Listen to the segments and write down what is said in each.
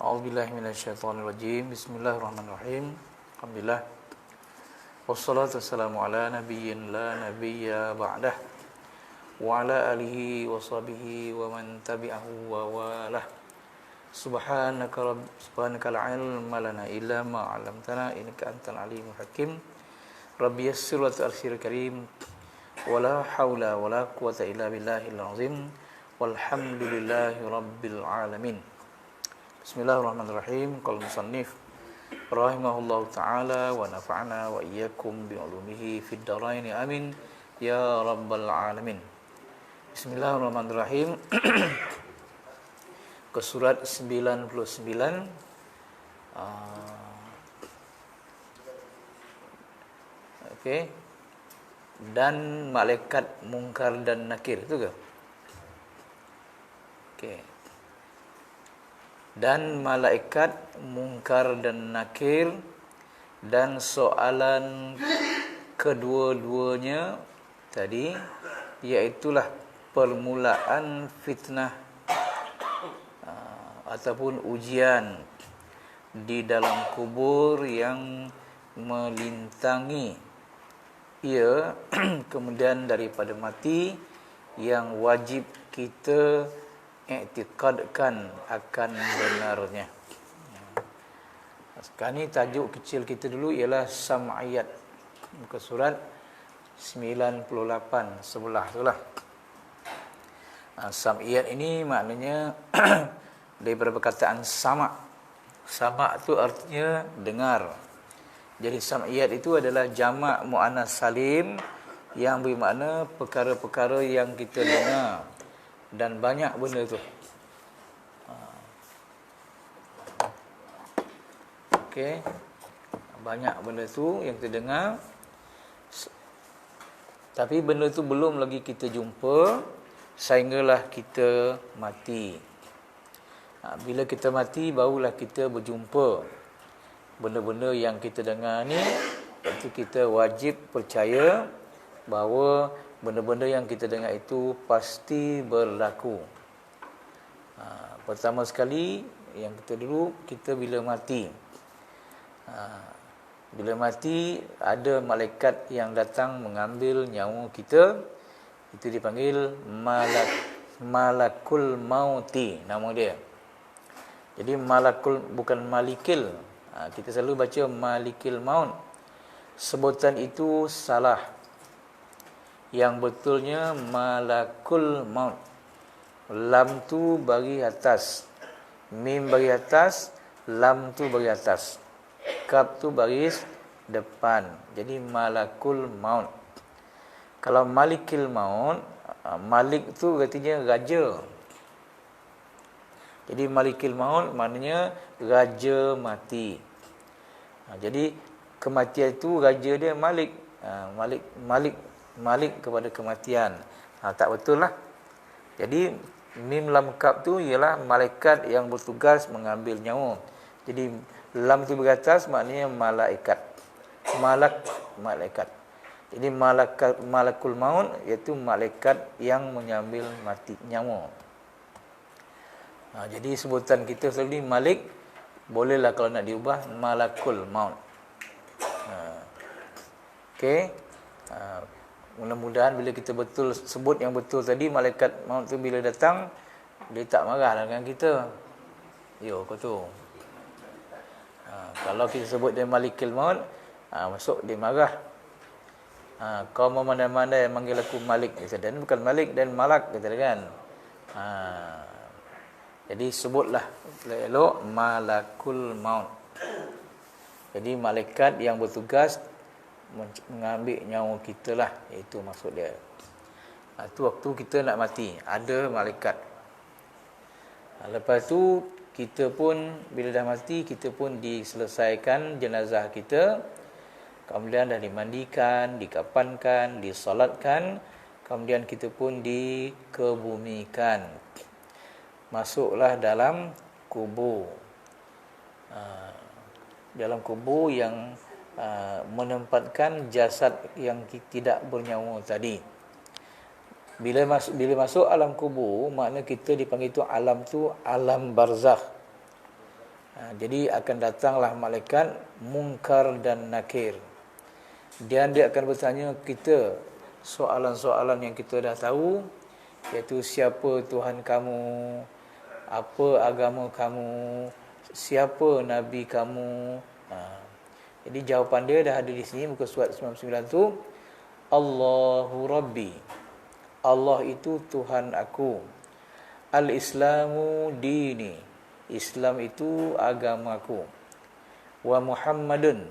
A'udzubillahi minasyaitonirrajim. Bismillahirrahmanirrahim. Alhamdulillah. Wassalatu wassalamu ala nabiyyin la nabiyya ba'dah. Wa ala alihi wa sahbihi wa man tabi'ahu wa walah. Subhanaka la ilma lana illa ma 'allamtana innaka antal alimul hakim. Rabbi yassir wa ta'sir karim. Wala haula wala quwwata illa billahil azim. Walhamdulillahi rabbil alamin. Bismillahirrahmanirrahim. Qala musannif rahimahullahu taala wa nafa'ana wa iyyakum bi ulumihi fid dharain amin ya rabbal alamin. Bismillahirrahmanirrahim. Ke surat 99. Okey. Dan malaikat mungkar dan nakir, itu ke? Okey. Dan malaikat mungkar dan nakir, dan soalan kedua-duanya tadi, iaitulah permulaan fitnah ataupun ujian di dalam kubur yang melintangi ia kemudian daripada mati, yang wajib kita iktikadkan akan benarnya. Sekarang ni tajuk kecil kita dulu ialah sam'iyat, muka surat 98 sebelah itulah. Sam'iyat ini maknanya daripada perkataan sama'. Sama' tu artinya dengar. Jadi sam'iyat itu adalah jamak muannas salim yang bermakna perkara-perkara yang kita dengar, dan banyak benda tu. Okey. Banyak benda tu yang kita dengar, tapi benda tu belum lagi kita jumpa sehinggalah kita mati. Bila kita mati, barulah kita berjumpa benda-benda yang kita dengar ni. Itu kita wajib percaya bahawa benda-benda yang kita dengar itu pasti berlaku. Pertama sekali, yang kita dulu, kita bila mati. Bila mati, ada malaikat yang datang mengambil nyawa kita. Itu dipanggil malakul mauti, nama dia. Jadi malakul, bukan malikil. Kita selalu baca malikil maut. Sebutan itu salah. Yang betulnya malakul maut. Lam tu bagi atas, mim bagi atas, lam tu bagi atas, kaf tu baris depan. Jadi malakul maut. Kalau malikil maut, malik tu artinya raja. Jadi malikil maut maknanya raja mati. Jadi kematian itu raja dia malik. Malik kepada kematian. Tak betul lah. Jadi mim lam kaf tu ialah malaikat yang bertugas mengambil nyawa. Jadi lam tu beratas maknanya malaikat. Malaikat. Jadi malakul maut iaitu malaikat yang mengambil mati nyawa. Jadi sebutan kita selalu ni malik, bolehlah kalau nak diubah malakul maut. Okey. Mudah-mudahan bila kita betul sebut yang betul tadi, malaikat maut tu bila datang, dia tak marah dengan kita. Yo, kau tu. Kalau kita sebut dia malikil maut, masuk dia marah. Kau memandai-mandai manggil aku malik, dan bukan malik dan malak, kata dia kan. Jadi sebutlah elok malakul maut. Jadi malaikat yang bertugas mengambil nyawa kita lah, itu maksud dia. Itu waktu kita nak mati, ada malaikat. Lepas tu kita pun bila dah mati, kita pun diselesaikan jenazah kita. Kemudian dah dimandikan, dikapankan, disolatkan, kemudian kita pun dikebumikan. Masuklah dalam kubur. Dalam kubur yang menempatkan jasad yang tidak bernyawa tadi. Bila masuk alam kubur, makna kita dipanggil tu alam barzakh. Jadi akan datanglah malaikat Munkar dan Nakir. Dan dia akan bertanya kita soalan-soalan yang kita dah tahu, iaitu siapa Tuhan kamu, apa agama kamu, siapa Nabi kamu. Jadi jawapan dia dah ada di sini, muka surat 99 tu. Allahu Rabbi, Allah itu Tuhan aku. Al-Islamu dini, Islam itu agamaku. Wa Muhammadun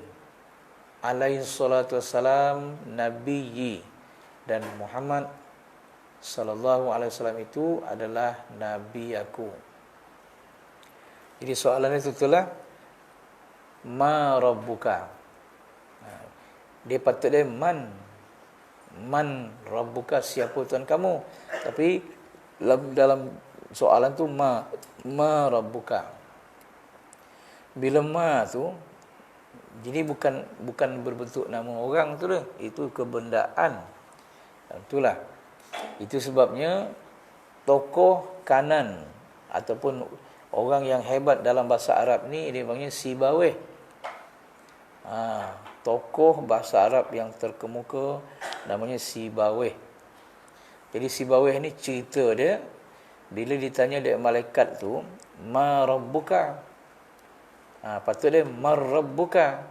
alaihi salatu wassalam nabiyyi, dan Muhammad sallallahu alaihi wasallam itu adalah nabi aku. Jadi soalannya itu itulah, ma rabbuka. Dia patut dia man rabbuka, siapa Tuhan kamu. Tapi dalam soalan tu ma rabbuka. Bila ma tu, jadi bukan berbentuk nama orang tu dah, itu kebendaan. Itulah. Itu sebabnya tokoh kanan ataupun orang yang hebat dalam bahasa Arab ni dia panggil Sibawih. Tokoh bahasa Arab yang terkemuka namanya Sibawih. Jadi Sibawih ni cerita dia, bila ditanya dia malaikat tu, ma rabbuka, patut dia mar rabbuka.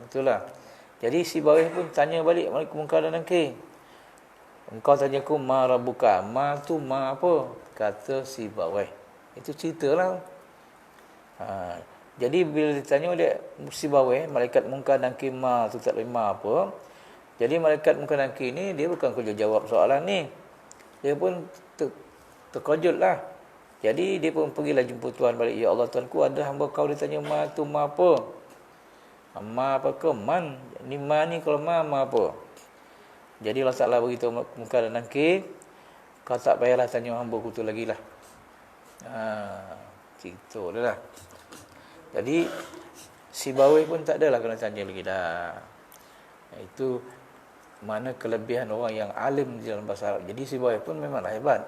Itulah. Jadi Sibawih pun tanya balik malaikat Munkar dan Nakir, engkau tanya aku ma rabbuka, ma tu ma apa? Kata Sibawih. Itu ceritalah. Jadi bila ditanya dia Sibawih, malaikat Munkar dan Nakir ma tu tak lima apa. Jadi malaikat Munkar dan Nakir ni dia bukan kerja jawab soalan ni. Dia pun terkejut lah. Jadi dia pun pergilah jumpa Tuhan balik. Ya Allah Tuanku, ada hamba kau ditanya ma tu ma apa? Ma apa ke man? Ni ma ni kalau ma apa? Jadi Allah Ta'ala beritahu Munkar dan Nakir, kau tak payahlah tanya hamba ku tu lagi lah. Gitu lah. Jadi Sibawih pun tak adalah kena tanya lagi dah. Itu mana kelebihan orang yang alim di dalam bahasa Arab. Jadi Sibawih pun memanglah hebat.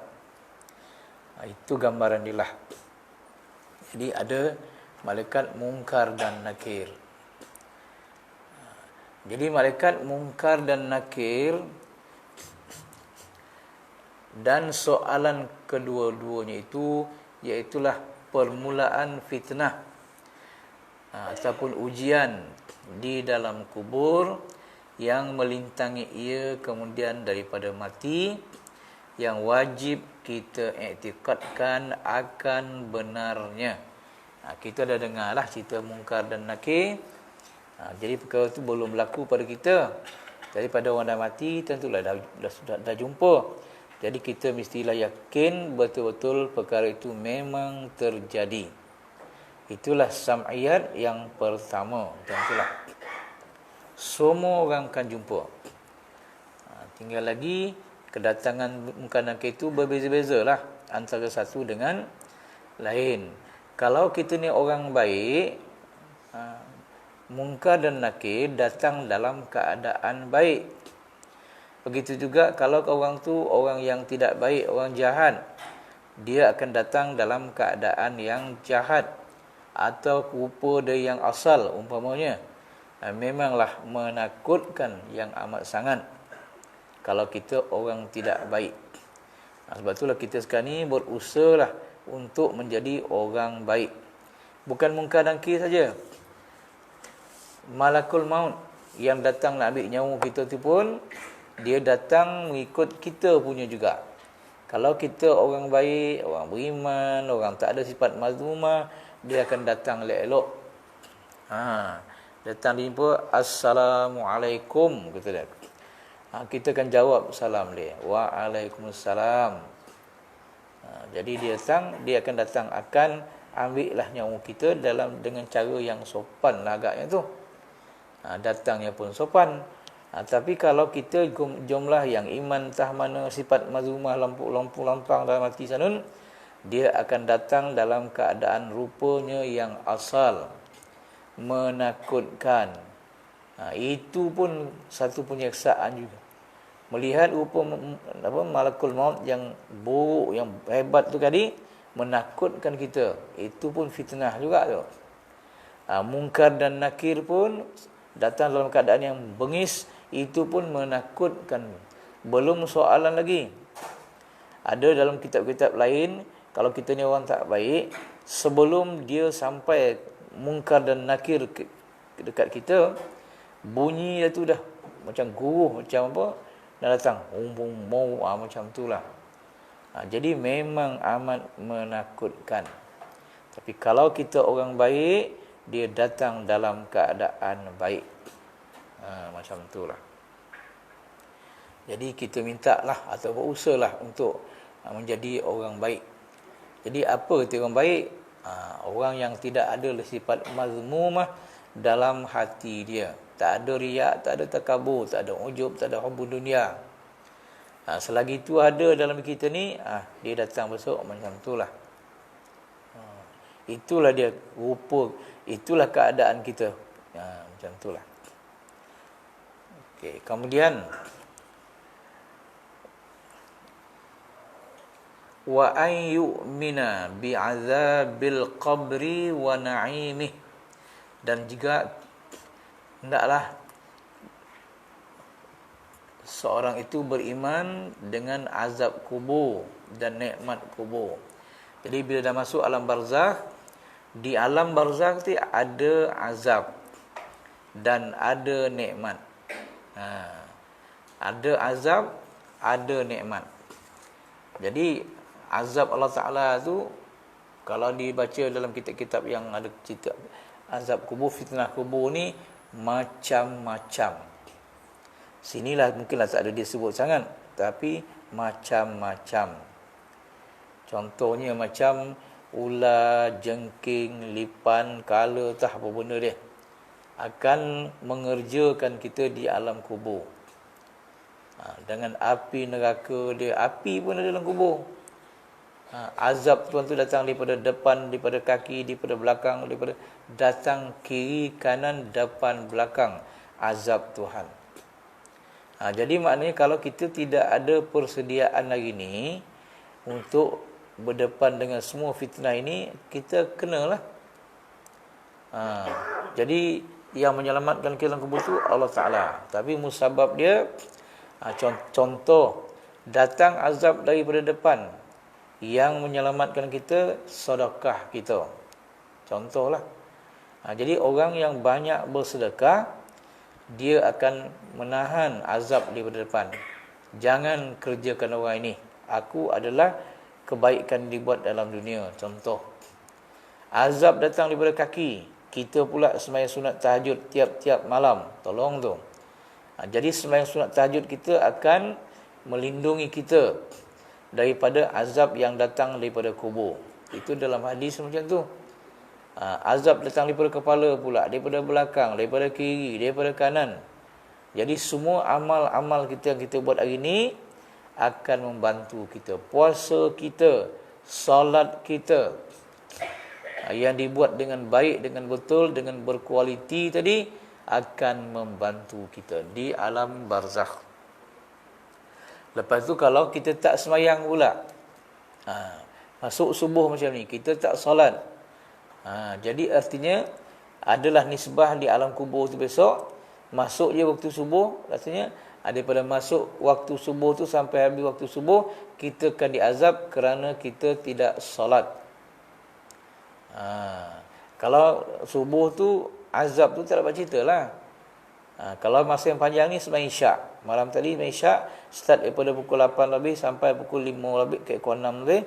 Itu gambaran dia lah. Jadi ada malaikat Munkar dan Nakir. Jadi malaikat Munkar dan Nakir, dan soalan kedua-duanya itu iaitulah permulaan fitnah ataupun ujian di dalam kubur yang melintangi ia kemudian daripada mati, yang wajib kita iktikadkan akan benarnya. Kita dah dengarlah cerita Munkar dan Nakir. Jadi perkara itu belum berlaku pada kita. Jadi pada orang dah mati, tentulah dah jumpa. Jadi kita mestilah yakin betul-betul perkara itu memang terjadi. Itulah sam'iyat yang pertama. Tentulah semua orang akan jumpa. Tinggal lagi kedatangan Munkar dan Nakir itu berbeza-bezalah antara satu dengan lain. Kalau kita ni orang baik, Munkar dan Nakir datang dalam keadaan baik. Begitu juga kalau orang tu orang yang tidak baik, orang jahat, dia akan datang dalam keadaan yang jahat atau rupa dia yang asal umpamanya memanglah menakutkan yang amat sangat kalau kita orang tidak baik. Sebab itulah kita sekarang ni berusahalah untuk menjadi orang baik. Bukan Munkar dan Nakir saja. Malakul maut yang datang nak ambil nyawa kita tu pun dia datang mengikut kita punya juga. Kalau kita orang baik, orang beriman, orang tak ada sifat mazmumah, dia akan datang elok-elok. Datang jumpa, Assalamualaikum, kata dia. Kita akan jawab salam dia. Waalaikumsalam. Jadi dia akan datang akan ambillah nyawa kita dengan cara yang sopan lah agaknya tu. Datangnya pun sopan. Tapi kalau kita jumlah yang iman entah mana sifat mazmumah lampu lampang dalam hati sanun, dia akan datang dalam keadaan rupanya yang asal, menakutkan. Itu pun satu penyiksaan juga. Melihat rupa malakul maut yang buruk, yang hebat tu tadi, menakutkan kita. Itu pun fitnah juga tu. Mungkar dan nakir pun datang dalam keadaan yang bengis, itu pun menakutkan. Belum soalan lagi. Ada dalam kitab-kitab lain, kalau kita ni orang tak baik, sebelum dia sampai mungkar dan nakir dekat kita, bunyi dia tu dah macam guruh, macam apa, dah datang macam itulah. Jadi memang amat menakutkan. Tapi kalau kita orang baik, dia datang dalam keadaan baik. Macam itulah. Jadi kita mintalah atau berusahalah untuk menjadi orang baik. Jadi apa kata orang baik? Orang yang tidak ada sifat mazmumah dalam hati dia. Tak ada riak, tak ada takabur, tak ada ujub, tak ada hubbu dunia. Selagi itu ada dalam kita ni, dia datang besok macam itulah. Itulah dia rupa, itulah keadaan kita. Macam itulah. Okey, kemudian wa an yu'mina bi'azabil qabri wa na'imih, dan juga hendaklah seorang itu beriman dengan azab kubur dan nikmat kubur. Jadi bila dah masuk alam barzakh, di alam barzakh tu ada azab dan ada nikmat. Ada azab, ada nikmat. Jadi azab Allah Ta'ala tu, kalau dibaca dalam kitab-kitab yang ada cerita azab kubur, fitnah kubur ni macam-macam. Sinilah mungkinlah tak ada dia sebut sangat, tapi macam-macam. Contohnya macam ular, jengking, lipan, kala, tak apa benda dia akan mengerjakan kita di alam kubur. Dengan api neraka dia, api pun ada dalam kubur. Azab Tuhan tu datang daripada depan, daripada kaki, daripada belakang, daripada datang kiri, kanan, depan, belakang. Azab Tuhan. Jadi maknanya kalau kita tidak ada persediaan lagi ni untuk berdepan dengan semua fitnah ini, kita kenalah. Jadi yang menyelamatkan kita dalam kubur tu Allah Ta'ala. Tapi musabab dia, contoh datang azab daripada depan, yang menyelamatkan kita sedekah kita. Contohlah. Jadi orang yang banyak bersedekah, dia akan menahan azab daripada depan. Jangan kerjakan orang ini. Aku adalah kebaikan dibuat dalam dunia. Contoh. Azab datang daripada kaki. Kita pula sembahyang sunat tahajud tiap-tiap malam. Tolong tu. Jadi sembahyang sunat tahajud kita akan melindungi kita daripada azab yang datang daripada kubur. Itu dalam hadis macam tu. Azab datang daripada kepala pula, daripada belakang, daripada kiri, daripada kanan. Jadi semua amal-amal kita yang kita buat hari ni akan membantu kita. Puasa kita, solat kita, yang dibuat dengan baik, dengan betul, dengan berkualiti tadi, akan membantu kita di alam barzakh. Lepas tu kalau kita tak sembahyang pula, masuk subuh macam ni, kita tak solat, jadi artinya adalah nisbah di alam kubur tu besok. Masuk je waktu subuh, artinya daripada masuk waktu subuh tu sampai habis waktu subuh, kita akan diazab kerana kita tidak solat. Kalau subuh tu azab tu tak dapat cerita lah. Kalau masa yang panjang ni sembahyang isyak. Malam tadi sembahyang isyak, start daripada pukul 8 lebih sampai pukul 5 lebih ke pukul 6 lebih.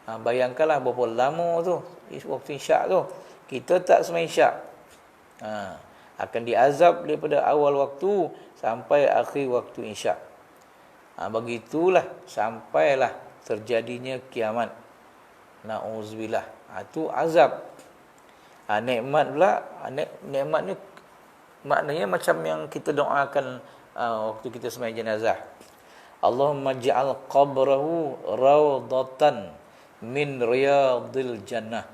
Bayangkanlah berapa lama tu waktu isyak tu. Kita tak sembahyang isyak, akan diazab daripada awal waktu sampai akhir waktu isyak. Begitulah sampailah terjadinya kiamat. Na'udzubillah. Itu azab. Nikmat pula, nikmat ni maknanya macam yang kita doakan waktu kita sembahyang jenazah. Allahumma ja'al qabrahu rawdatan min riyadil jannah.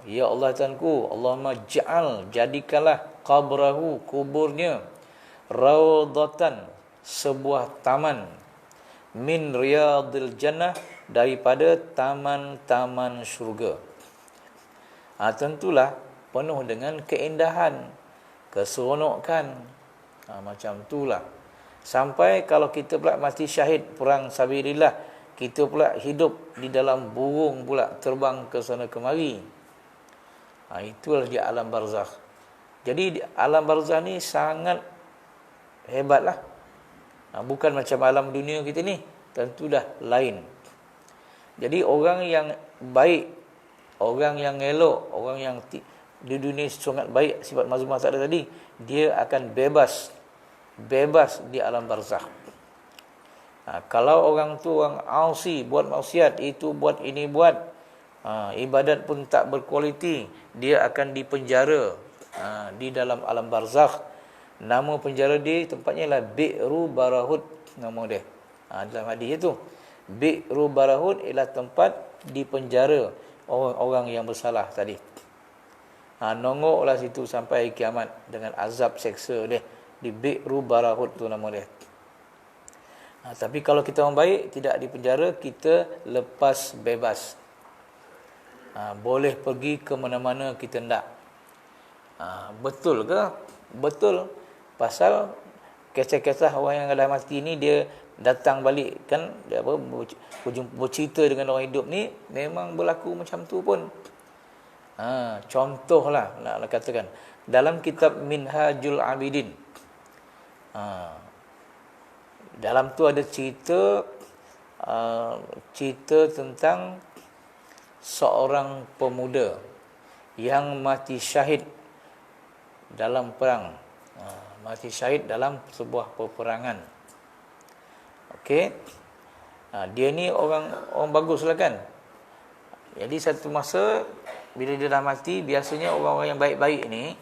Ya Allah Tuhanku, Allahumma ja'al, jadikanlah qabrahu, kuburnya, rawdatan, sebuah taman, min riyadil jannah, daripada taman-taman syurga. Tentulah penuh dengan keindahan, keseronokan. Macam itulah. Sampai kalau kita pula mati syahid perang sabilillah, kita pula hidup di dalam burung pula terbang ke sana kemari. Itulah di alam barzakh. Jadi di alam barzakh ni sangat hebatlah. Bukan macam alam dunia kita ni, tentu dah lain. Jadi orang yang baik, orang yang elok, orang yang di dunia sangat baik, sifat mazmumah tak ada tadi, dia akan bebas di alam barzakh. Kalau orang tu orang asi, buat maksiat, itu buat ini buat, ibadat pun tak berkualiti, dia akan dipenjara di dalam alam barzakh. Nama penjara dia tempatnya ialah Bi'ru Barahud, nama dia. Dalam hadis itu, Bi'ru Barahud ialah tempat dipenjara orang-orang yang bersalah tadi. Nongoklah situ sampai kiamat dengan azab seksa dia. Di Bi'ru Barahud tu nama dia. Tapi kalau kita orang baik, tidak dipenjara, kita lepas bebas. Boleh pergi ke mana-mana kita nak. Betul ke? Betul. Pasal kisah-kisah orang yang dah mati ni, dia datang balik kan, dia bercerita dengan orang hidup ni, memang berlaku macam tu pun. Contohlah nak katakan dalam kitab Minhajul Abidin, dalam tu ada cerita tentang seorang pemuda yang mati syahid dalam perang, mati syahid dalam sebuah peperangan. Okey. Dia ni orang baguslah kan. Jadi satu masa bila dia dah mati, biasanya orang-orang yang baik-baik ni,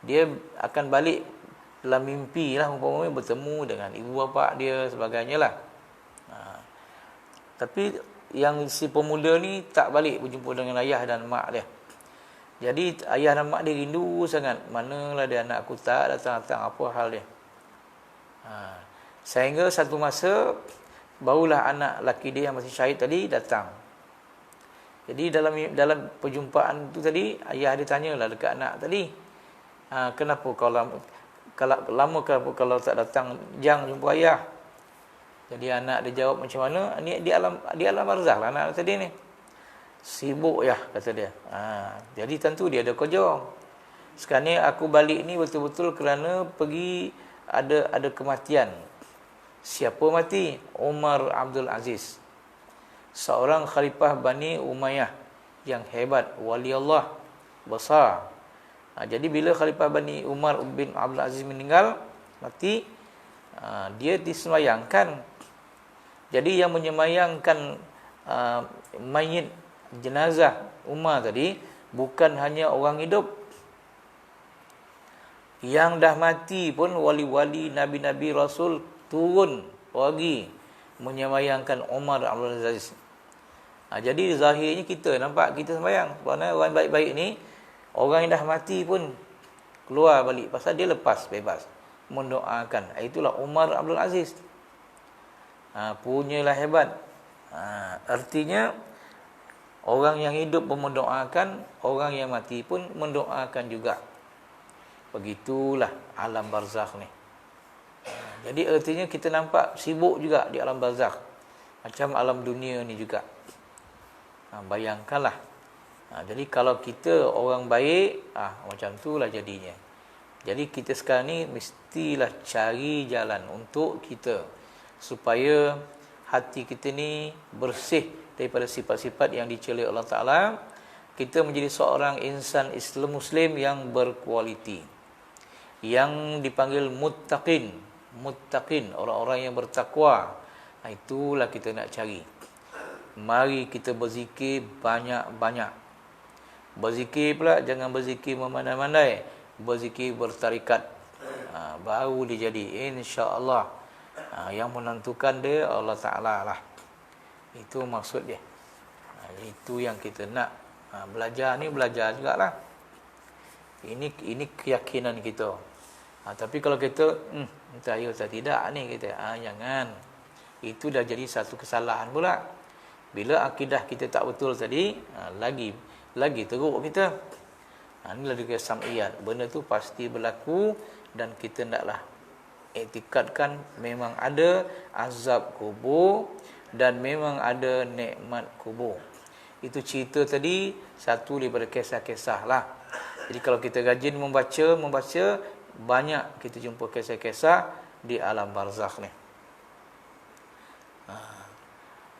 dia akan balik dalam mimpi lah, umpamanya bertemu dengan ibu bapa dia sebagainya lah. Tapi yang si pemuda ni tak balik berjumpa dengan ayah dan mak dia. Jadi ayah dan mak dia rindu sangat, manalah dia, anak aku tak datang-datang, apa hal dia. Sehingga satu masa barulah anak laki dia yang masih syahid tadi datang. Jadi dalam perjumpaan tu tadi, ayah dia tanyalah dekat anak tadi, kenapa kalau lama kalau tak datang jang jumpa ayah. Jadi anak dia jawab macam mana? Ni di alam barzakh lah anak tadi ni. Sibuk ya, kata dia. Jadi tentu dia ada kerja. Sekarang ni aku balik ni betul-betul kerana pergi ada kematian. Siapa mati? Umar Abdul Aziz, seorang khalifah Bani Umayyah yang hebat, wali Allah besar. Jadi bila khalifah Bani Umar bin Abdul Aziz meninggal, mati, dia disemayangkan. Jadi yang menyemayangkan mayit jenazah Umar tadi bukan hanya orang hidup, yang dah mati pun wali-wali, nabi-nabi, rasul turun pergi menyemayangkan Umar Abdul Aziz. Jadi zahirnya kita nampak kita sembahyang, kerana orang baik-baik ni, orang yang dah mati pun keluar balik pasal dia lepas bebas mendoakan. Itulah Umar Abdul Aziz. Punyalah hebat. Artinya orang yang hidup pun mendoakan, orang yang mati pun mendoakan juga. Begitulah alam barzakh ni. Jadi artinya kita nampak sibuk juga di alam barzakh, macam alam dunia ni juga. Bayangkanlah. Jadi kalau kita orang baik, macam itulah jadinya. Jadi kita sekarang ni mestilah cari jalan untuk kita, supaya hati kita ni bersih daripada sifat-sifat yang dicela Allah Ta'ala. Kita menjadi seorang insan Islam Muslim yang berkualiti, yang dipanggil muttaqin, orang-orang yang bertakwa. Itulah kita nak cari. Mari kita berzikir banyak-banyak. Berzikir pula jangan berzikir memandai-mandai, berzikir bertarikat. Baru dia jadi, insya-Allah. Yang menentukan dia Allah Ta'ala lah. Itu maksud dia. Itu yang kita nak. Belajar ni belajar jugalah. Ini keyakinan kita. Tapi kalau kita entah ya atau tidak ni, kita jangan. Itu dah jadi satu kesalahan pula. Bila akidah kita tak betul tadi, lagi teruk kita. Inilah dia sam'iyat. Benda tu pasti berlaku dan kita hendaklah iktikadkan memang ada azab kubur dan memang ada nikmat kubur. Itu cerita tadi satu daripada kisah-kisah lah. Jadi kalau kita rajin membaca banyak kita jumpa kisah-kisah di alam barzakh ni.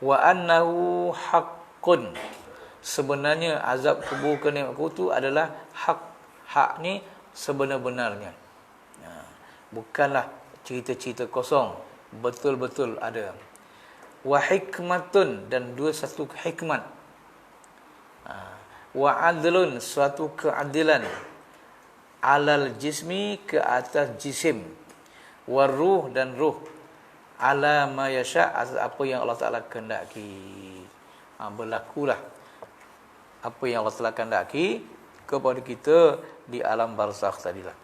Wa annahu haqqun. Sebenarnya azab kubur ke nikmat kubur tu adalah hak. Hak ni sebenar-benarnya. Bukanlah cerita-cerita kosong, betul-betul ada. Wa hikmatun, dan satu hikmat. Wa adlun, suatu keadilan. Alal jismi, ke atas jisim. Wa ruh, dan ruh. Ala ma yasha, apa yang Allah Ta'ala kehendaki. Berlakulah apa yang Allah Ta'ala kehendaki kepada kita di alam barzakh tadilah.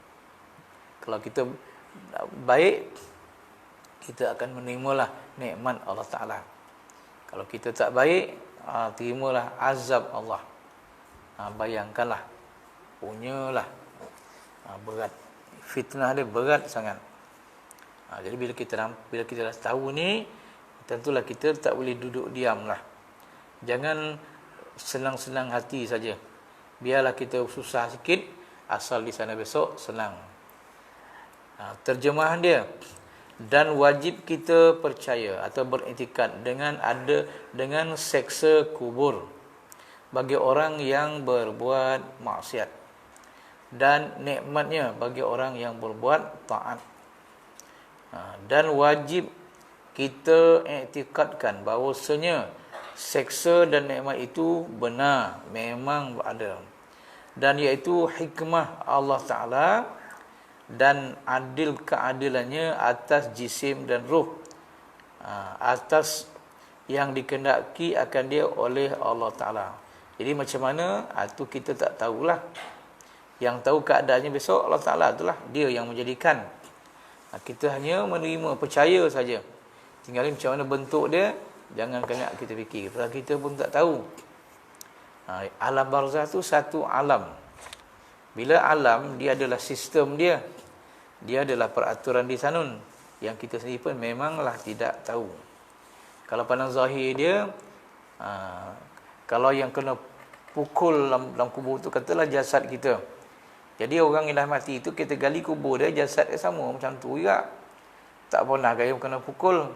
Kalau kita baik, kita akan menerimalah nikmat Allah Ta'ala. Kalau kita tak baik, terimalah azab Allah. Bayangkanlah, punyalah berat. Fitnah dia berat sangat. Jadi bila kita dah tahu ni, tentulah kita tak boleh duduk diam lah. Jangan senang-senang hati saja. Biarlah kita susah sikit, asal di sana besok senang. Terjemahan dia, dan wajib kita percaya atau beriktikad dengan seksa kubur bagi orang yang berbuat maksiat, dan nikmatnya bagi orang yang berbuat taat. Dan wajib kita iktikadkan bahawasanya seksa dan nikmat itu benar, memang ada, dan iaitu hikmah Allah Ta'ala dan adil keadilannya atas jisim dan ruh, atas yang dikehendaki akan dia oleh Allah Ta'ala. Jadi macam mana itu kita tak tahulah. Yang tahu keadaannya besok Allah Ta'ala, itulah dia yang menjadikan. Kita hanya menerima, percaya saja. Tinggal macam mana bentuk dia, jangan kena kita fikir, sebab kita pun tak tahu. Alam barzakh tu satu alam. Bila alam, dia adalah sistem dia adalah peraturan di sanun, yang kita sendiri pun memanglah tidak tahu. Kalau pandang zahir dia, kalau yang kena pukul dalam kubur tu, katalah jasad kita. Jadi orang yang dah mati itu, kita gali kubur dia, jasad dia sama macam tu juga, tak pernah gaya kena pukul.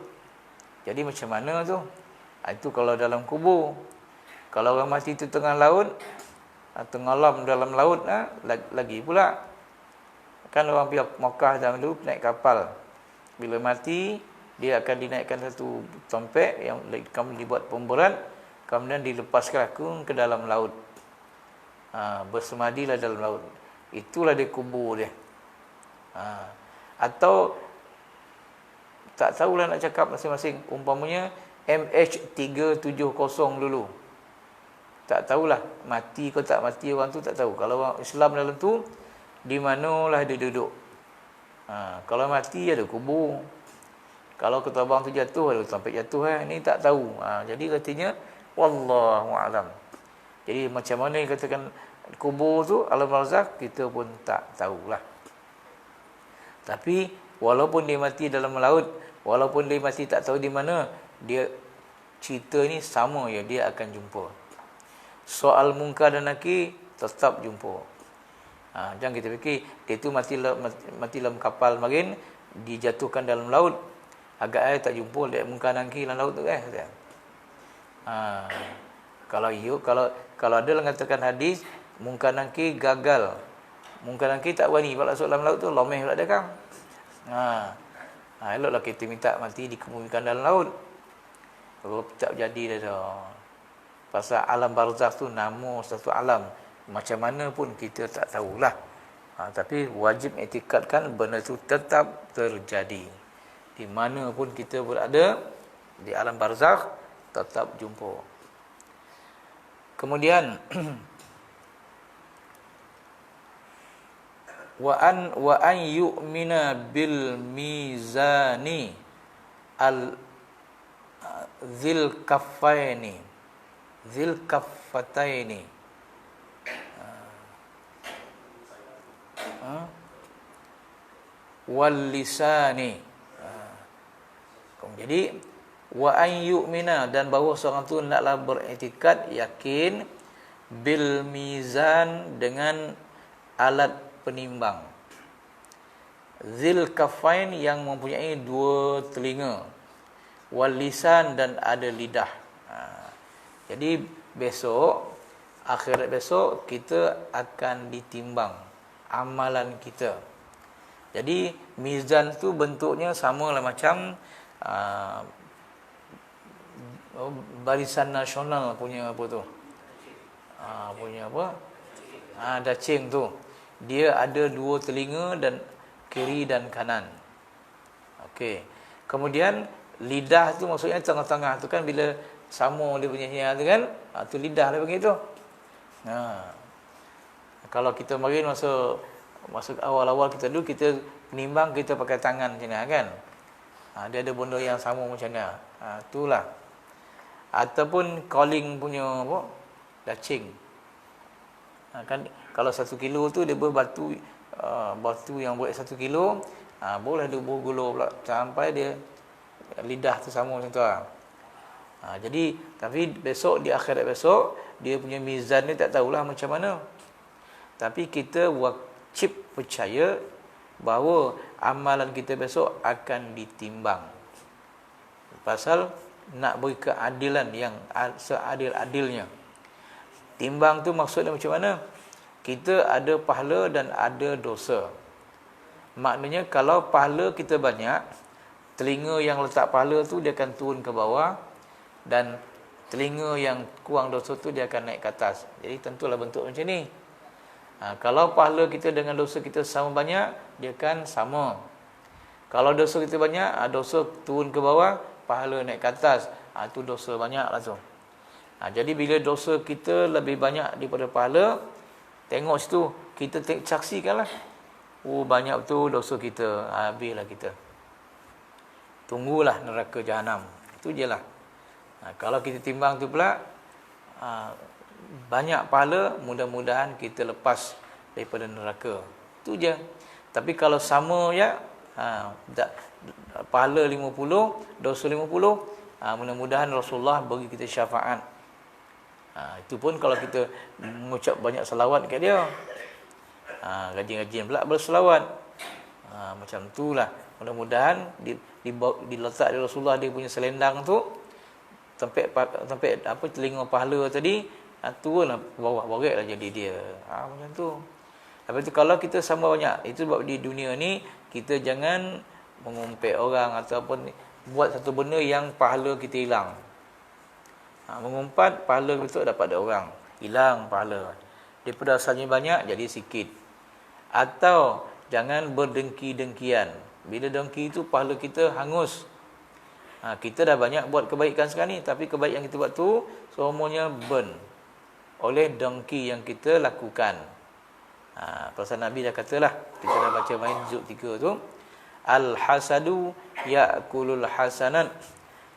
Jadi macam mana tu? Itu kalau dalam kubur. Kalau orang mati itu tengah laut, tenggelam dalam laut, lagi pula. Kan orang pergi Makkah zaman dulu naik kapal. Bila mati, dia akan dinaikkan satu tompek yang kemudian dibuat pemberat, kemudian dilepaskan ke dalam laut. Bersemadilah dalam laut. Itulah dia kubur dia. Atau tak tahulah nak cakap masing-masing, umpamanya MH370 dulu. Tak tahulah mati ke tak mati orang tu, tak tahu. Kalau orang Islam dalam tu, di manalah dia duduk. Kalau mati ada kubur. Kalau ketabang tu jatuh, ada sampai jatuh. Ini tak tahu. Jadi katanya wallahu a'lam. Jadi macam mana yang katakan kubur tu, alam barzakh, kita pun tak tahulah. Tapi walaupun dia mati dalam laut, walaupun dia mati tak tahu di mana, dia cerita ni sama ya, dia akan jumpa. Soal mungkar dan nakir tetap jumpa. Jangan kita fikir dia tu mati dalam kapal marin, dijatuhkan dalam laut, agak air tak jumpa dia mungkar nakir dalam laut tu kan. Kalau ada orang katakan hadis mungkar nakir gagal, mungkar nakir tak berani kalau masuk dalam laut tu, lomeh pula dia kan. Eloklah kita minta mati dikemumikan dalam laut. Kalau tak jadi dah. Pasal alam barzakh tu nama satu alam. Macam mana pun kita tak tahulah. Tapi wajib iktikadkan benda itu tetap terjadi. Di mana pun kita berada, di alam barzakh tetap jumpa. Kemudian wa an yu'mina bil mizani al dzil kaffataini wal lisani. Jadi wa an yu'mina, dan bahawa seorang tu naklah beriktikad, yakin, bil mizan, dengan alat penimbang, zil kafain, yang mempunyai dua telinga, wal lisan, dan ada lidah. Jadi besok, akhirat besok, kita akan ditimbang amalan kita. Jadi mizan tu bentuknya sama lah macam barisan nasional punya apa tu, punya apa, dacing tu. Dia ada dua telinga, dan kiri dan kanan. Okey. Kemudian lidah tu maksudnya tengah-tengah tu kan, bila sama dia punya hia tu kan, tu lidah dia begitu. Kalau kita mari masa awal-awal kita dulu, kita menimbang, kita pakai tangan macam ni kan. Dia ada benda yang sama macam ni. Itulah. Ataupun calling punya apa, dacing. Kan kalau 1 kilo tu dia berbatu, batu yang berat 1 kilo, boleh dia bergulur pula sampai dia lidah tu sama macam tu. Jadi tapi besok, di akhirat besok, dia punya mizan ni tak tahulah macam mana. Tapi kita wajib percaya bahawa amalan kita besok akan ditimbang. Pasal nak beri keadilan yang seadil-adilnya. Timbang tu maksudnya macam mana? Kita ada pahala dan ada dosa. Maknanya kalau pahala kita banyak, telinga yang letak pahala tu dia akan turun ke bawah, dan telinga yang kurang dosa tu dia akan naik ke atas. Jadi tentulah bentuk macam ni. Kalau pahala kita dengan dosa kita sama banyak, dia akan sama. Kalau dosa kita banyak, dosa turun ke bawah, pahala naik ke atas. Itu dosa banyak lah tu. Jadi bila dosa kita lebih banyak daripada pahala, tengok situ, kita saksikanlah. Banyak betul dosa kita, habislah kita. Tunggulah neraka jahanam. Itu je lah. Kalau kita timbang tu pula, banyak pahala, mudah-mudahan kita lepas daripada neraka. Itu je. Tapi kalau sama ya, pahala 50, dosa 50, mudah-mudahan Rasulullah bagi kita syafaat. Itu pun kalau kita mengucap banyak selawat kat dia. Rajin-rajin pula berselawat. Macam itulah. Mudah-mudahan diletak di Rasulullah dia punya selendang tu, tempat apa, telinga pahala tadi, turunlah bawah, boreklah jadi dia. Macam tu. Lepas tu kalau kita sama banyak, itu sebab di dunia ni kita jangan mengumpet orang ataupun buat satu benda yang pahala kita hilang. Mengumpat, pahala kita dapat ada orang, hilang pahala. Daripada asalnya banyak jadi sikit. Atau jangan berdengki-dengkian. Bila dengki itu pahala kita hangus. Kita dah banyak buat kebaikan sekarang ni, tapi kebaikan yang kita buat tu semuanya burn oleh dengki yang kita lakukan. Pasal Nabi dah katalah, kita dah baca main Zul 3 tu, al-hasadu ya'kulul hasanat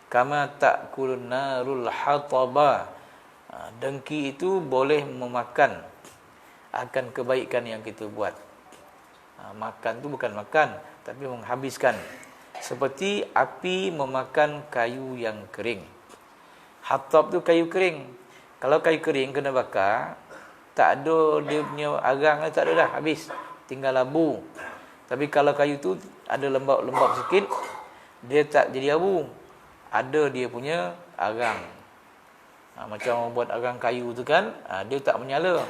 kama ta'kulun narul hataba. Dengki itu boleh memakan akan kebaikan yang kita buat. Makan tu bukan makan, tapi menghabiskan. Seperti api memakan kayu yang kering. Hatab tu kayu kering. Kalau kayu kering kena bakar, tak ada dia punya arang, tak ada dah, habis. Tinggal abu. Tapi kalau kayu tu ada lembab-lembab sikit, dia tak jadi abu. Ada dia punya arang. Macam orang buat arang kayu tu kan, dia tak menyala.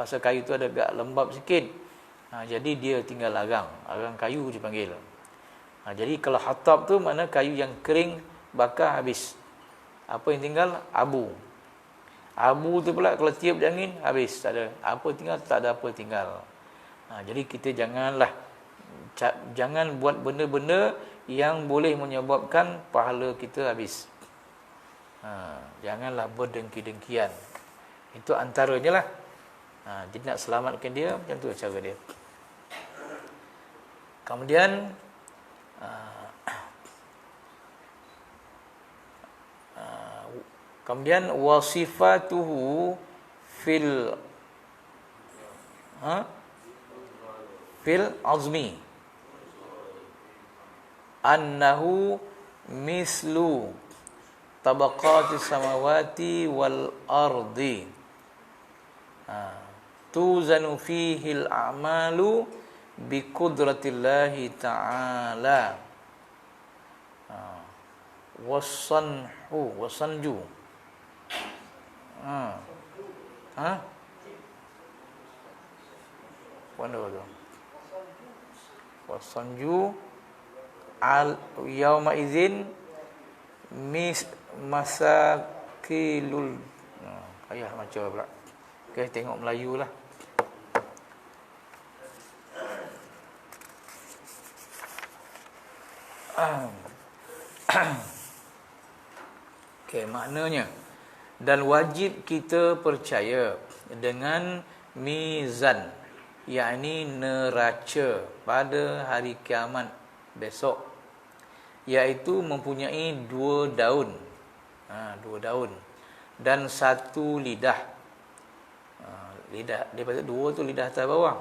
Pasal kayu tu ada agak lembab sikit. Jadi dia tinggal arang kayu dipanggil. Jadi kalau hatab tu mana kayu yang kering, bakar habis. Apa yang tinggal? Abu. Abu tu pula kalau tiup angin, habis, tak ada. Apa tinggal? Tak ada apa tinggal. Jadi kita jangan buat benda-benda yang boleh menyebabkan pahala kita habis. Janganlah berdengki-dengkian. Itu antaranya lah. Jadi nak selamatkan dia, macam tu cara dia. Kemudian wasifatuhu fil azmi. annahu mislu tabaqatis samawati wal ardi. Tuzanu fihi al-a'malu bi qudratillahi ta'ala. Wasanju. Mana tu? Wasanju al yauma idzin masakilul. Ayah macam pula. Okey, tengok Melayu lah. Okey, maknanya dan wajib kita percaya dengan mizan, yakni neraca pada hari kiamat besok, iaitu mempunyai 2 daun. 2 daun dan 1 lidah. Lidah daripada 2 tu lidah atas bawah.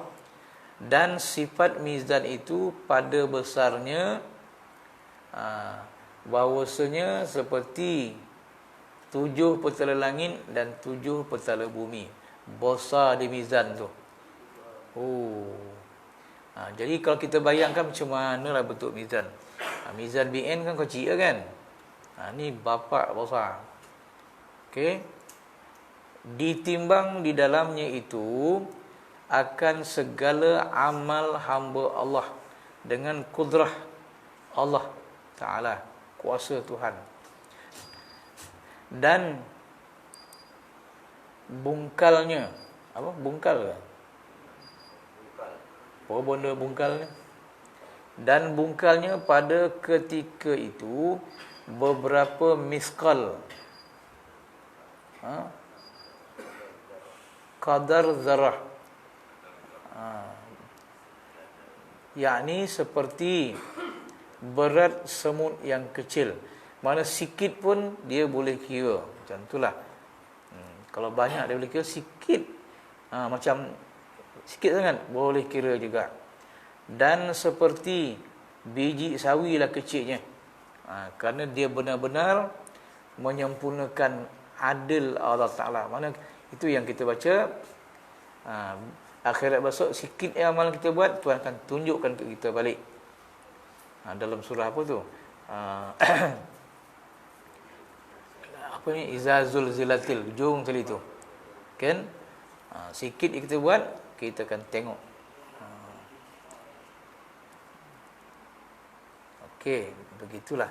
Dan sifat mizan itu pada besarnya bahawasanya seperti 7 petala langit dan 7 petala bumi. Besar di mizan tu. Jadi kalau kita bayangkan macam mana lah bentuk mizan. Mizan BN kan kecil kan. Ni bapak besar. Okey. Ditimbang di dalamnya itu akan segala amal hamba Allah dengan kudrah Allah Ta'ala, kuasa Tuhan. Dan bungkalnya, apa? Bungkal ke? Apa benda bungkalnya? Dan bungkalnya pada ketika itu beberapa miskal. Qadar zarah. Yakni seperti berat semut yang kecil. Mana sikit pun dia boleh kira. Macam itulah. Kalau banyak dia boleh kira, sikit. Macam sikit sangat boleh kira juga. Dan seperti biji sawi lah kecilnya. Kerana dia benar-benar menyempurnakan adil Allah Ta'ala. Mana itu yang kita baca. Akhirat besok sikit amalan kita buat, Tuhan akan tunjukkan ke kita balik. Dalam surah apa tu? Apa ni? Iza zulzilatil, ujung tadi tu. Kan? Sikit kita buat, kita akan tengok. Okey, begitulah.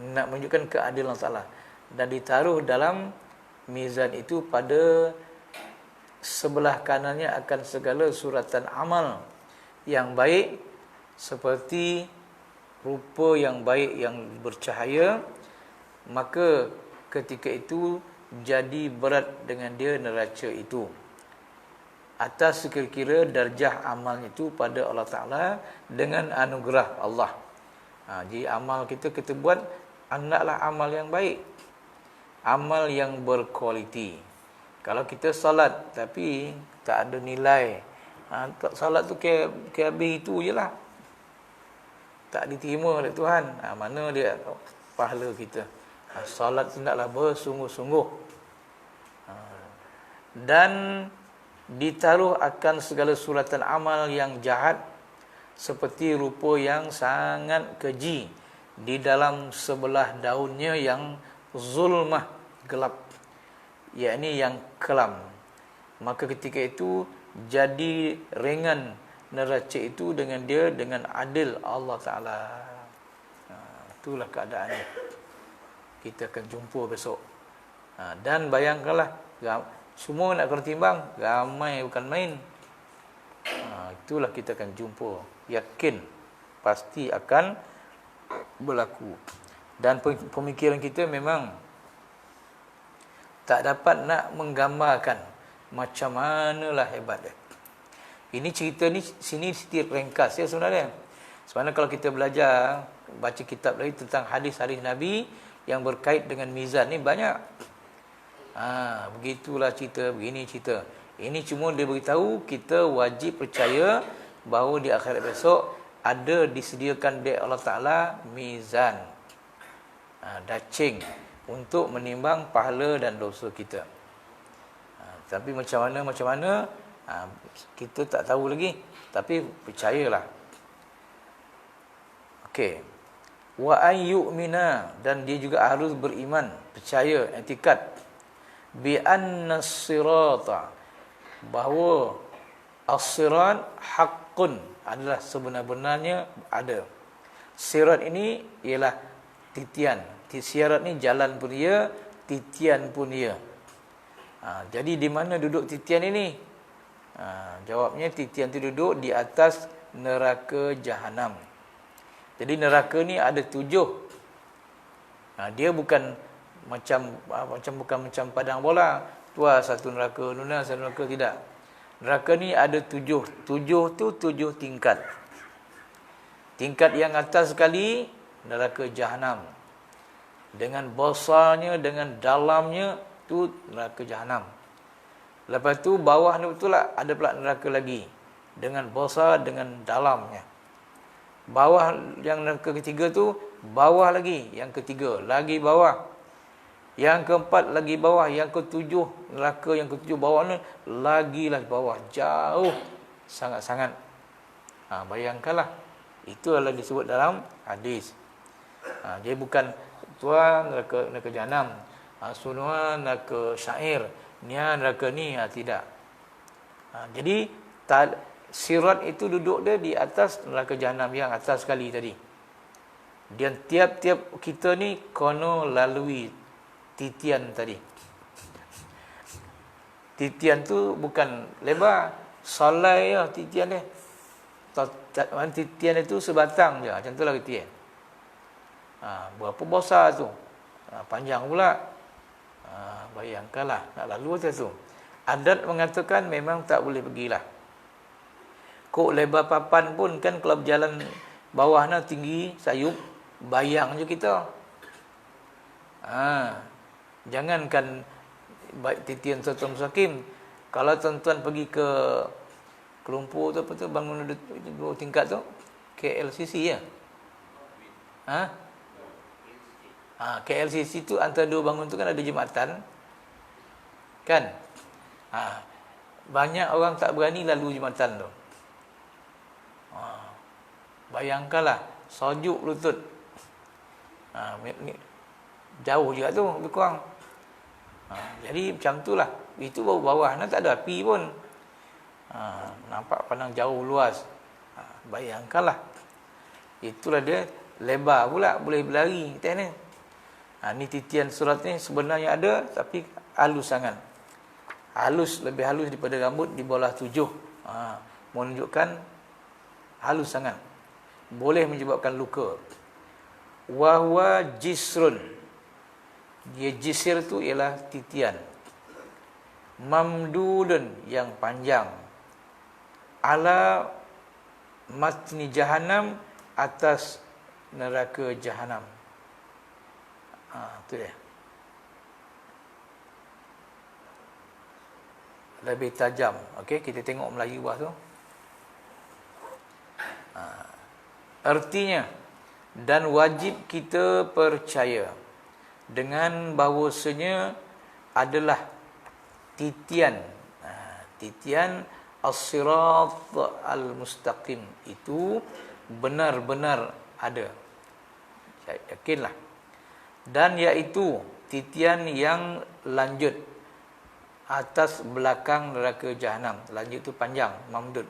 Nak menunjukkan keadilan Allah. Dan ditaruh dalam mizan itu pada sebelah kanannya akan segala suratan amal yang baik, seperti rupa yang baik yang bercahaya. Maka ketika itu jadi berat dengan dia neraca itu, atas sekira-kira darjah amal itu pada Allah Ta'ala dengan anugerah Allah. Jadi amal kita buat, hendaklah amal yang baik, amal yang berkualiti. Kalau kita salat tapi tak ada nilai, salat tu kayak habis itu je lah, tak diterima oleh Tuhan, mana dia pahala kita? Salat hendaklah bersungguh-sungguh. Dan ditaruh akan segala suratan amal yang jahat, seperti rupa yang sangat keji di dalam sebelah daunnya yang zulmah, gelap, yakni yang kelam. Maka ketika itu jadi ringan neraca itu dengan dia, dengan adil Allah Ta'ala. Itulah keadaannya. Kita akan jumpa besok. Dan bayangkanlah, semua nak kena timbang, ramai bukan main. Itulah kita akan jumpa. Yakin, pasti akan berlaku. Dan pemikiran kita memang tak dapat nak menggambarkan macam manalah hebat dia. Ini cerita ni sini sedikit ringkas ya sebenarnya. Sebenarnya kalau kita belajar, baca kitab lagi tentang hadis-hadis Nabi yang berkait dengan mizan ni banyak. Begitulah cerita, begini cerita. Ini cuma dia beritahu kita wajib percaya bahawa di akhirat besok ada disediakan oleh Allah Ta'ala mizan, dacing untuk menimbang pahala dan dosa kita. Tapi macam mana kita tak tahu lagi, tapi percayalah. Okey. Wa ayyumina, dan dia juga harus beriman, percaya, i'tikad bi anna sirata, bahawa as-sirat haqqun, adalah sebenar-benarnya ada. Sirat ini ialah titian. Sirat ni jalan pun dia, titian pun dia. Jadi di mana duduk titian ini? Jawabnya, titian itu duduk di atas neraka jahanam. Jadi neraka ni ada 7. Dia bukan macam padang bola. Tua satu neraka, nuna satu neraka, tidak. Neraka ni ada 7. 7 tu 7 tingkat. Tingkat yang atas sekali neraka jahanam. Dengan besarnya, dengan dalamnya, tu neraka jahanam. Lepas tu bawah ni betul lah, ada pula neraka lagi. Dengan besar, dengan dalamnya. Bawah yang neraka ketiga tu, bawah lagi. Yang ketiga, lagi bawah. Yang keempat, lagi bawah. Yang ketujuh, neraka yang ketujuh bawah ni, lagi bawah. Jauh. Sangat-sangat. Bayangkanlah. Itu adalah disebut dalam hadis. Dia bukan tuan neraka jahanam. Sunua neraka syair. Nia neraka ni, tidak. Jadi, sirat itu duduk dia di atas neraka jahanam yang atas sekali tadi. Dan tiap-tiap kita ni kena lalui titian tadi. Titian tu bukan lebar, salai ya titian dia. Titian itu sebatang je, macam itulah titian. Berapa besar tu? Panjang pula. Bayangkanlah nak lalu macam tu. Adat mengatakan memang tak boleh pergilah. Kok lebar papan pun kan, kalau berjalan bawah na tinggi sayup, bayang je kita. Jangankan baik titian serta musakim. Kalau tuan-tuan pergi ke Lumpur tu, apa tu, bangun 2 tingkat tu, KLCC ya? KLCC tu antara 2 bangun tu kan ada jembatan. Kan? Banyak orang tak berani lalu jembatan tu. Bayangkanlah, sajuk lutut. Jauh juga tu, lebih kurang. Jadi macam tu lah. Itu baru bawah, tak ada api pun. Nampak pandang jauh, luas. Bayangkanlah. Itulah dia, lebar pula, boleh berlari. Kita ni. Ni titian surat ni sebenarnya ada, tapi halus sangat. Halus, lebih halus daripada rambut di bawah 7. Menunjukkan halus sangat. Boleh menyebabkan luka. Wahwa jisrun. Dia jisir tu ialah titian. Mamdudun, yang panjang. Ala matni jahanam, atas neraka jahanam. Itu dia. Lebih tajam. Okey, kita tengok Melayu bawah tu. Artinya, dan wajib kita percaya dengan bahawasanya adalah titian. Titian as-sirat al-mustaqim itu benar-benar ada. Yakinlah. Dan iaitu titian yang lanjut atas belakang neraka jahanam. Lanjut itu panjang, mamdud.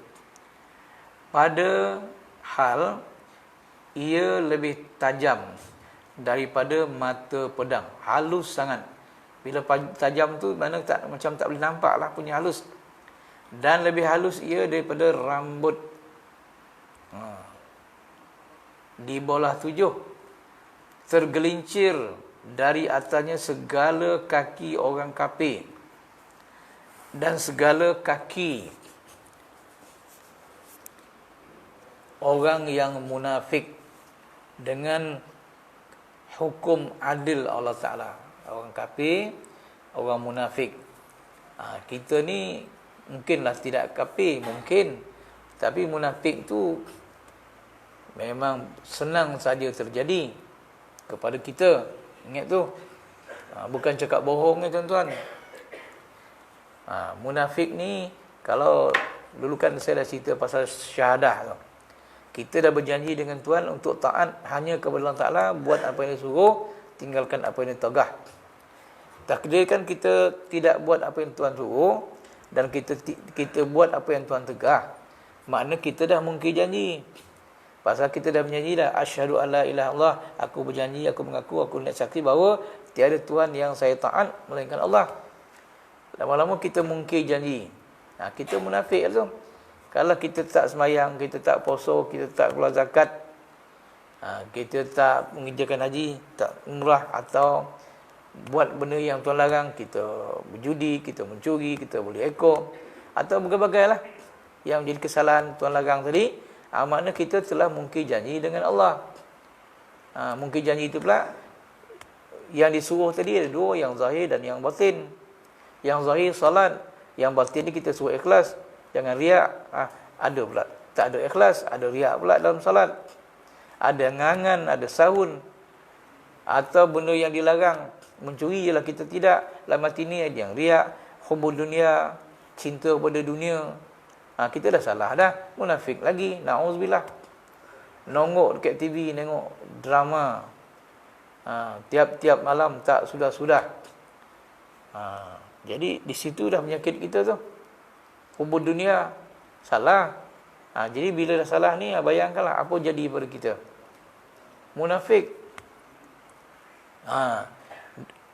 Pada hal ia lebih tajam daripada mata pedang. Halus sangat. Bila tajam tu mana macam tak boleh nampak lah punya halus. Dan lebih halus ia daripada rambut. Di bawah 7. Tergelincir dari atasnya segala kaki orang kafir dan segala kaki orang yang munafik dengan hukum adil Allah Ta'ala. Orang kafir, orang munafik. Kita ni mungkinlah tidak kafir, mungkin. Tapi munafik tu memang senang saja terjadi kepada kita. Ingat tu. Bukan cakap bohong ni tuan-tuan. Munafik ni, kalau dulu kan saya dah cerita pasal syahadah tu. Kita dah berjanji dengan Tuhan untuk taat hanya kepada Allah Ta'ala, buat apa yang disuruh, tinggalkan apa yang ditagah. Takdirkan kita tidak buat apa yang Tuhan suruh, dan kita buat apa yang Tuhan tegah, makna kita dah mungkir janji. Pasal kita dah berjanji dah, asyhadu alla ilaha illallah, aku berjanji, aku mengaku, aku nak saksi bahawa tiada Tuhan yang saya taat melainkan Allah. Lama-lama kita mungkir janji. Kita munafik tu. Kalau kita tak sembahyang, kita tak puasa, kita tak keluar zakat, kita tak mengerjakan haji, tak umrah, atau buat benda yang Tuhan larang, kita berjudi, kita mencuri, kita boleh ekor, atau berbagai-bagai lah yang menjadi kesalahan Tuhan larang tadi, makna kita telah mungkir janji dengan Allah. Mungkir janji itu pula, yang disuruh tadi ada dua, yang zahir dan yang batin. Yang zahir salat, yang batin ni kita suruh ikhlas, jangan riak. Ada pula tak ada ikhlas, ada riak pula dalam salat. Ada ngangan, ada sahun, atau benda yang dilarang. Mencuri je lah kita tidak. Dalam hati ni ada yang riak, hubub dunia, cinta pada dunia. Kita dah salah dah, munafik lagi, na'udzubillah. Nongok dekat TV, tengok drama, tiap-tiap malam tak sudah-sudah. Jadi di situ dah penyakit kita tu, hubub dunia, salah. Jadi bila dah salah ni, bayangkanlah apa jadi pada kita. Munafik.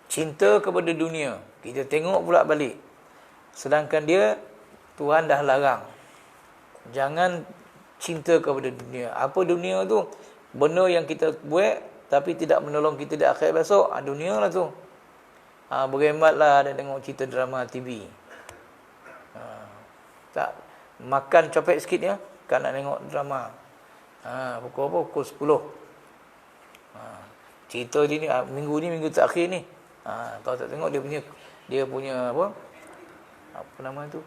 Cinta kepada dunia, kita tengok pula balik. Sedangkan dia, Tuhan dah larang. Jangan cinta kepada dunia. Apa dunia tu? Benda yang kita buat tapi tidak menolong kita di akhirat besok. Dunia lah tu. Berhematlah dan tengok cerita drama TV. Tak makan copet sikit ya, kan nak tengok drama. Pukul apa? Pukul 10. Cerita ni minggu terakhir ni. Kalau tak tengok dia punya apa nama tu?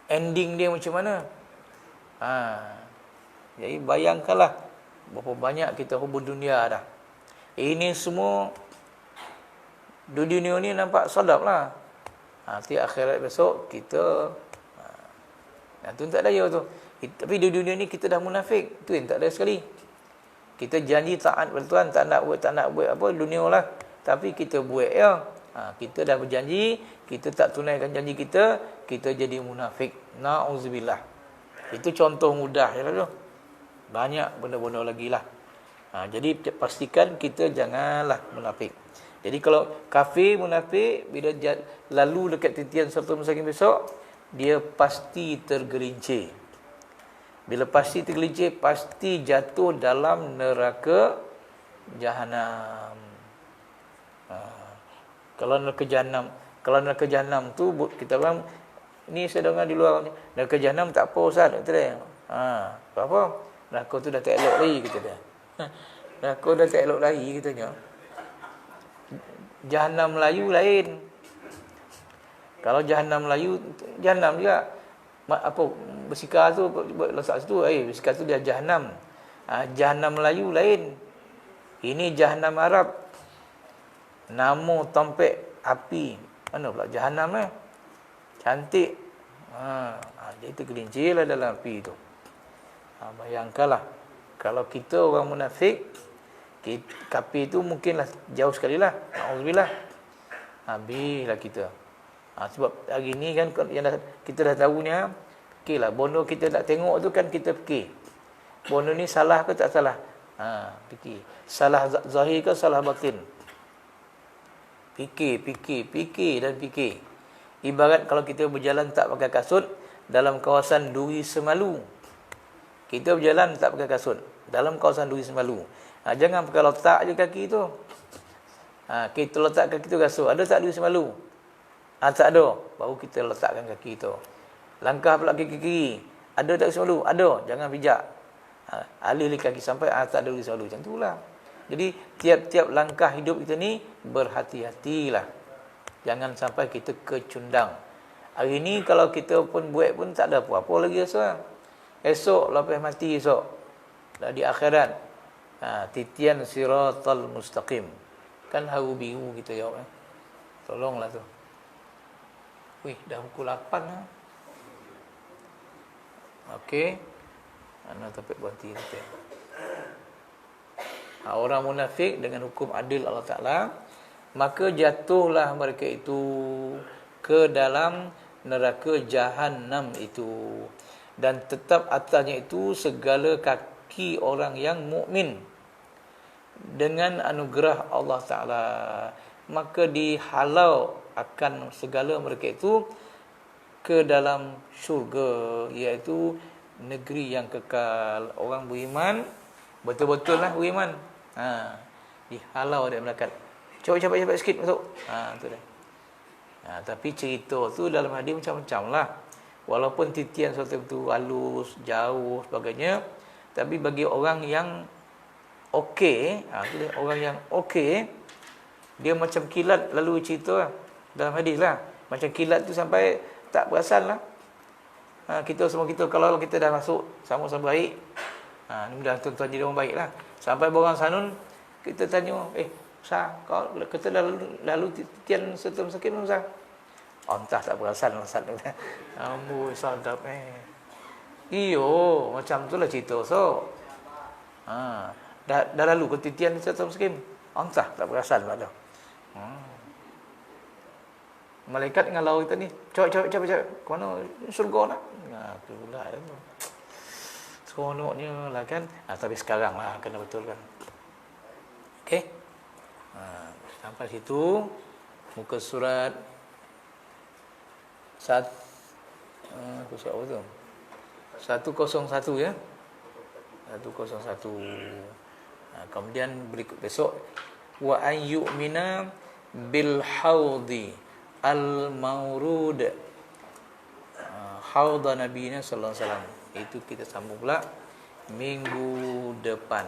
Ending dia macam mana? Jadi bayangkanlah berapa banyak kita hubung dunia dah. Ini semua di dunia ni nampak sadap lah. Nanti akhirat besok kita tu tak daya tu. Tapi di dunia ni kita dah munafik. Tu yang tak ada sekali. Kita janji taat pada Tuhan, tak nak buat apa dunia lah. Tapi kita buat ya. Kita dah berjanji, kita tak tunaikan janji kita jadi munafik. Na'udzubillah. Itu contoh mudah ya tu. Banyak benda-benda lagi lah. Jadi pastikan kita janganlah munafik. Jadi kalau kafir munafik, bila lalu dekat titian serta masakin besok, dia pasti tergelincir. Bila pasti tergelincir, pasti jatuh dalam neraka Jahanam. Kalau neraka Jahanam tu, kita orang ni saya dengar di luar, neraka Jahanam tak apa Ustaz, kata dia. Apa? Neraka tu dah tak elok lagi, kata dia. Neraka dah tak elok lagi, katanya. Jahanam Melayu lain. Kalau Jahanam Melayu, Jahanam juga. Apa bersikar tu letak situ, bersikar tu dia Jahanam. Jahanam Melayu lain. Ini Jahanam Arab. Nama tompek api. Mana pula Jahanam cantik. Dia tergelincirlah dalam api tu. Bayangkanlah kalau kita orang munafik, kafir tu mungkinlah jauh sekali lah. Alhamdulillah. Habislah kita. Sebab hari ni kan yang kita dah tahu ni, fikirlah bono kita nak tengok tu kan, kita fikir bono ni salah ke tak salah. Fikir salah zahir ke salah batin. Fikir dan fikir. Ibarat kalau kita berjalan tak pakai kasut dalam kawasan Duri Semalu. Kita berjalan tak pakai kasut dalam kawasan Duri Semalu. Jangan pakai letak je kaki tu. Kita letak kaki tu kasut. Ada tak Duri Semalu? Tak ada. Baru kita letakkan kaki tu. Langkah pula kaki kiri. Ada tak Duri Semalu? Ada. Jangan pijak. Alih kaki sampai tak ada Duri Semalu. Macam itulah. Jadi tiap-tiap langkah hidup kita ni berhati-hatilah. Jangan sampai kita kecundang. Hari ni kalau kita pun buat pun tak ada apa-apa lagi rasa. Esok lepas mati esok. Dan di akhirat, titian siratal mustaqim. Kan haru biru kita jawab. Tolonglah tu. Wih, dah pukul 8 lah. Okey. Ana topik berhenti kita. Orang munafik dengan hukum adil Allah Ta'ala, maka jatuhlah mereka itu ke dalam neraka Jahannam itu, dan tetap atasnya itu segala kaki orang yang mukmin dengan anugerah Allah Ta'ala. Maka dihalau akan segala mereka itu ke dalam syurga, iaitu negeri yang kekal. Orang beriman betul-betul lah beriman, dihalau dari malaikat. Cepat sikit masuk. Tu dah. Tapi cerita tu dalam hadis macam-macam lah. Walaupun titian sesuatu itu halus, jauh, sebagainya, tapi bagi orang yang okey, orang yang okey, dia macam kilat lalu cerita lah. Dalam hadis lah, macam kilat tu sampai tak perasan lah. Kita semua kalau kita dah masuk sama-sama baik, ni dah tuan-tuan jadi orang baik lah. Sampai borang sanun, kita tanya, Ustaz, kau kata lalu titian serta sakit belum Ustaz? Entah, tak perasan Ustaz. Amboi, sadap Iyo, macam tu lah cerita. So, dah lalu ke titian serta sakit? Entah, tak perasan lah dah. Malaikat ngalau kita ni, cepat. Ke mana? Syurga nak? Tu pula tu. Seronoknya lah kan. Tapi sekarang lah kena betulkan. Okey. Sampai situ muka surat surat apa tu? 101 ya. 101. Kemudian berikut besok wa ayyumina bil haudi al maurud, haudha nabiyina sallallahu alaihi wasallam. Itu kita sambung pula minggu depan.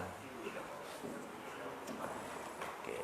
Okay.